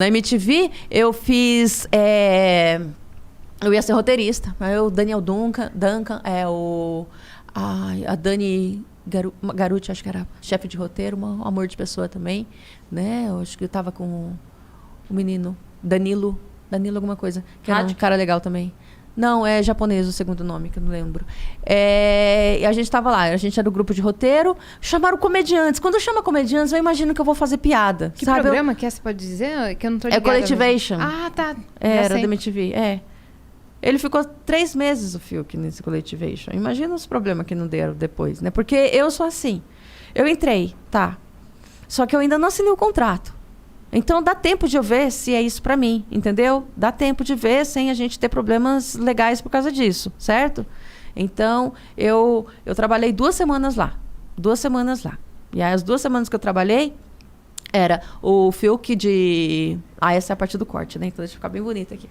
Na MTV, eu fiz... Eu ia ser roteirista. Aí o Daniel Duncan, a Dani Garuti, acho que era chefe de roteiro, um amor de pessoa também, né? Eu acho que eu tava com o menino Danilo alguma coisa, que era um cara legal também. Não, é japonês o segundo nome, que eu não lembro. E a gente tava lá, a gente era o grupo de roteiro, chamaram comediantes. Quando chama comediantes, eu imagino que eu vou fazer piada. Que programa que é, você pode dizer? Que eu não tô ligada. É Collectivation. Ah, tá. Era da MTV, Ele ficou 3 meses, o Fiuk, nesse Collectivation. Imagina os problemas que não deram depois, né? Porque eu sou assim. Eu entrei, tá. Só que eu ainda não assinei o contrato. Então, dá tempo de eu ver se é isso pra mim, entendeu? Dá tempo de ver sem a gente ter problemas legais por causa disso, certo? Então, eu trabalhei 2 semanas lá. 2 semanas lá. E aí, as 2 semanas que eu trabalhei, era o Fiuk de... essa é a parte do corte, né? Então, deixa eu ficar bem bonita aqui.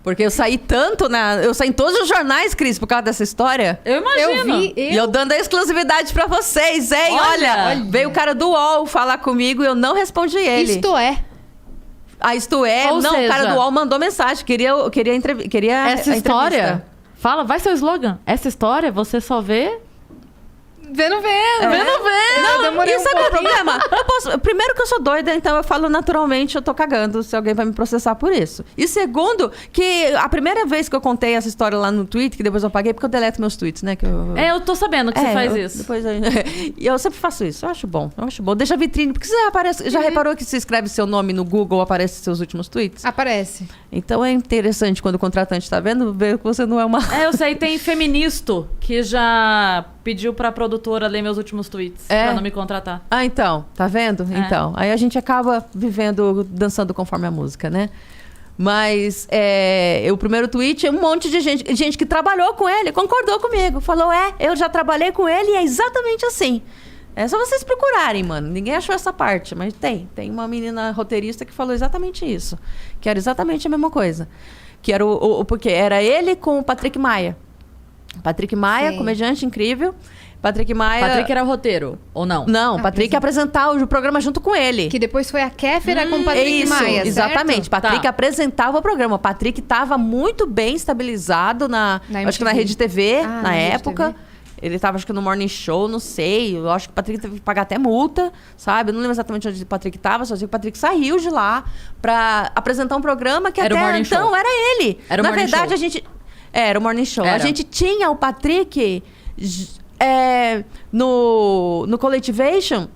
Porque eu saí tanto eu saí em todos os jornais, Cris, por causa dessa história. Eu imagino. E eu dando a exclusividade pra vocês, hein? Olha, veio o cara do UOL falar comigo e eu não respondi ele. Isto é. Isto é. Ou seja, o cara do UOL mandou mensagem. Queria essa história. Fala, vai seu slogan. Essa história você só vê... Vendo. Não, e sabe o problema? Primeiro que eu sou doida, então eu falo naturalmente, eu tô cagando se alguém vai me processar por isso. E segundo, que a primeira vez que eu contei essa história lá no tweet, que depois eu apaguei, porque eu deleto meus tweets, né? eu tô sabendo que você faz isso. Depois eu sempre faço isso, eu acho bom. Deixa a vitrine, porque você aparece, já reparou que se escreve seu nome no Google, aparece seus últimos tweets? Aparece. Então é interessante quando o contratante tá vendo, ver que você não é uma... eu sei, tem feministo que já pediu pra produtora ler meus últimos tweets pra não me contratar. Então, tá vendo? Então, aí a gente acaba vivendo, dançando conforme a música, né? Mas o primeiro tweet, um monte de gente que trabalhou com ele, concordou comigo. Falou, eu já trabalhei com ele e é exatamente assim. É só vocês procurarem, mano. Ninguém achou essa parte, mas tem. Tem uma menina roteirista que falou exatamente isso. Que era exatamente a mesma coisa. Que era porque era ele com o Patrick Maia. Patrick Maia, sim, comediante incrível. Patrick era roteiro, ou não? Não, Patrick apresentava o programa junto com ele. Que depois foi a Kéfera com o Patrick Maia, exatamente. Certo? Patrick apresentava o programa. O Patrick estava muito bem estabilizado acho que na Rede TV, na época. TV. Ele estava, acho que no Morning Show, não sei. Eu acho que o Patrick teve que pagar até multa, sabe? Eu não lembro exatamente onde o Patrick estava, só sei que o Patrick saiu de lá para apresentar um programa que era até então show. Era ele. Era o Na Morning verdade, Show. a gente... Era o Morning Show. Era. A gente tinha o Patrick no Collectivation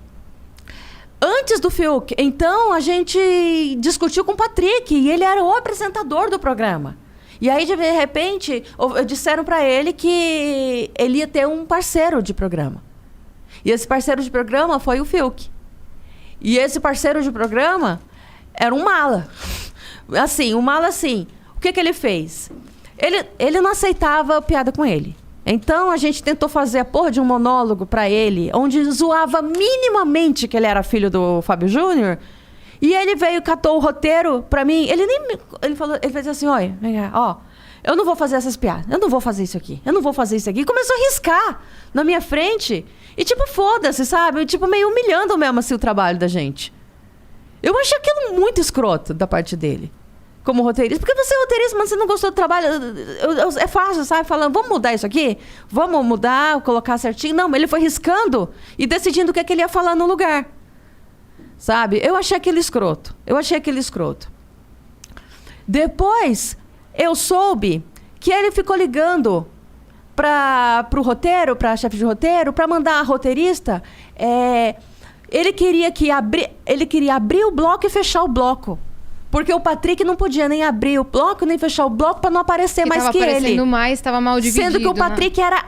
antes do Fiuk. Então, a gente discutiu com o Patrick e ele era o apresentador do programa. E aí, de repente, disseram pra ele que ele ia ter um parceiro de programa. E esse parceiro de programa foi o Fiuk. E esse parceiro de programa era um mala. Assim, o que ele fez? Ele não aceitava piada com ele. Então, a gente tentou fazer a porra de um monólogo pra ele, onde zoava minimamente que ele era filho do Fábio Júnior. E ele veio, catou o roteiro pra mim. Ele fez assim, olha, eu não vou fazer essas piadas. Eu não vou fazer isso aqui. Eu não vou fazer isso aqui. E começou a riscar na minha frente. E foda-se, sabe? Meio humilhando mesmo assim o trabalho da gente. Eu achei aquilo muito escroto da parte dele. Como roteirista. Porque você é roteirista, mas você não gostou do trabalho. É fácil, sabe? Falando, vamos mudar isso aqui? Vamos mudar, colocar certinho. Não, ele foi riscando e decidindo o que ele ia falar no lugar. Sabe? Eu achei aquele escroto. Depois, eu soube que ele ficou ligando pro roteiro, pra chefe de roteiro, pra mandar a roteirista. Ele queria abrir o bloco e fechar o bloco. Porque o Patrick não podia nem abrir o bloco, nem fechar o bloco pra não aparecer mais que ele. Tava aparecendo mais, tava mal dividido. Sendo que o Patrick era...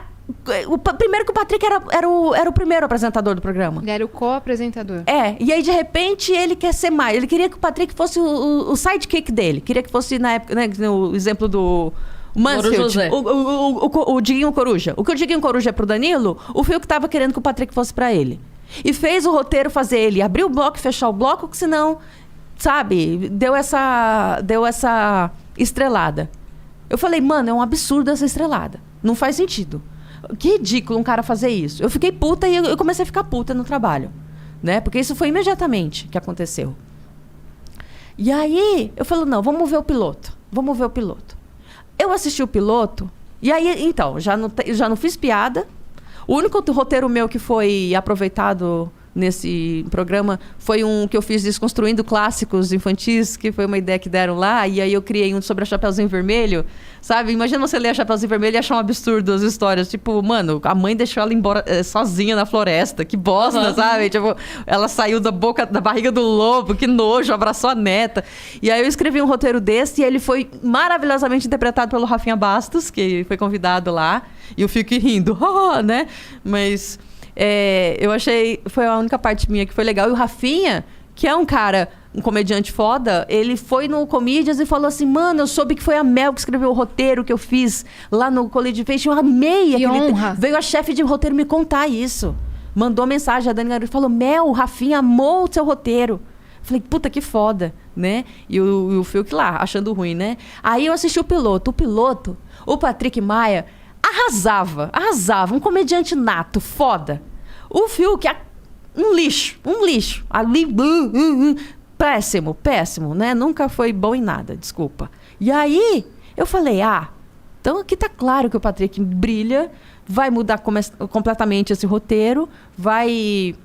Primeiro que o Patrick era o primeiro apresentador do programa. Ele era o co-apresentador. E aí de repente ele quer ser mais. Ele queria que o Patrick fosse o sidekick dele. Queria que fosse na época, né, no exemplo do Mansfield, o Diguinho Coruja. O que o Diguinho Coruja é pro Danilo, o Fiuk tava querendo que o Patrick fosse pra ele. E fez o roteiro fazer ele abrir o bloco e fechar o bloco, que senão, sabe, deu essa estrelada. Eu falei, mano, é um absurdo essa estrelada. Não faz sentido. Que ridículo um cara fazer isso. Eu fiquei puta e eu comecei a ficar puta no trabalho, né? Porque isso foi imediatamente que aconteceu. E aí, eu falei, não, vamos ver o piloto. Eu assisti o piloto, e aí, então, já não fiz piada. O único roteiro meu que foi aproveitado nesse programa foi um que eu fiz desconstruindo clássicos infantis, que foi uma ideia que deram lá, e aí eu criei um sobre a Chapeuzinho Vermelho, sabe? Imagina você ler a Chapeuzinho Vermelho e achar um absurdo as histórias, tipo, mano, a mãe deixou ela embora sozinha na floresta, que bosta, sabe? Tipo, ela saiu da barriga do lobo, que nojo, abraçou a neta. E aí eu escrevi um roteiro desse, e ele foi maravilhosamente interpretado pelo Rafinha Bastos, que foi convidado lá, e eu fico rindo, né? Mas... eu achei... Foi a única parte minha que foi legal. E o Rafinha, que é um cara, um comediante foda, ele foi no Comedians e falou assim, mano, eu soube que foi a Mel que escreveu o roteiro que eu fiz lá no Collegiation. Eu amei aquele... honra. Veio a chefe de roteiro me contar isso. Mandou mensagem, a Dani Garuti falou, Mel, o Rafinha amou o seu roteiro. Falei, puta, que foda, né? E o Fiuk lá, achando ruim, né? Aí eu assisti o piloto. O Patrick Maia... Arrasava. Um comediante nato, foda. O Fiuk, um lixo. Ali, péssimo, né? Nunca foi bom em nada, desculpa. E aí, eu falei, então aqui tá claro que o Patrick brilha, vai mudar completamente esse roteiro, vai...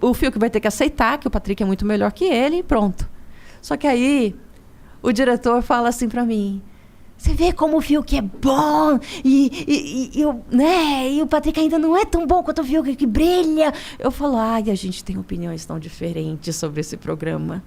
o Fiuk vai ter que aceitar que o Patrick é muito melhor que ele e pronto. Só que aí, o diretor fala assim pra mim... Você vê como o Fiuk é bom e o Patrick ainda não é tão bom quanto o Fiuk, que brilha. Eu falo, a gente tem opiniões tão diferentes sobre esse programa.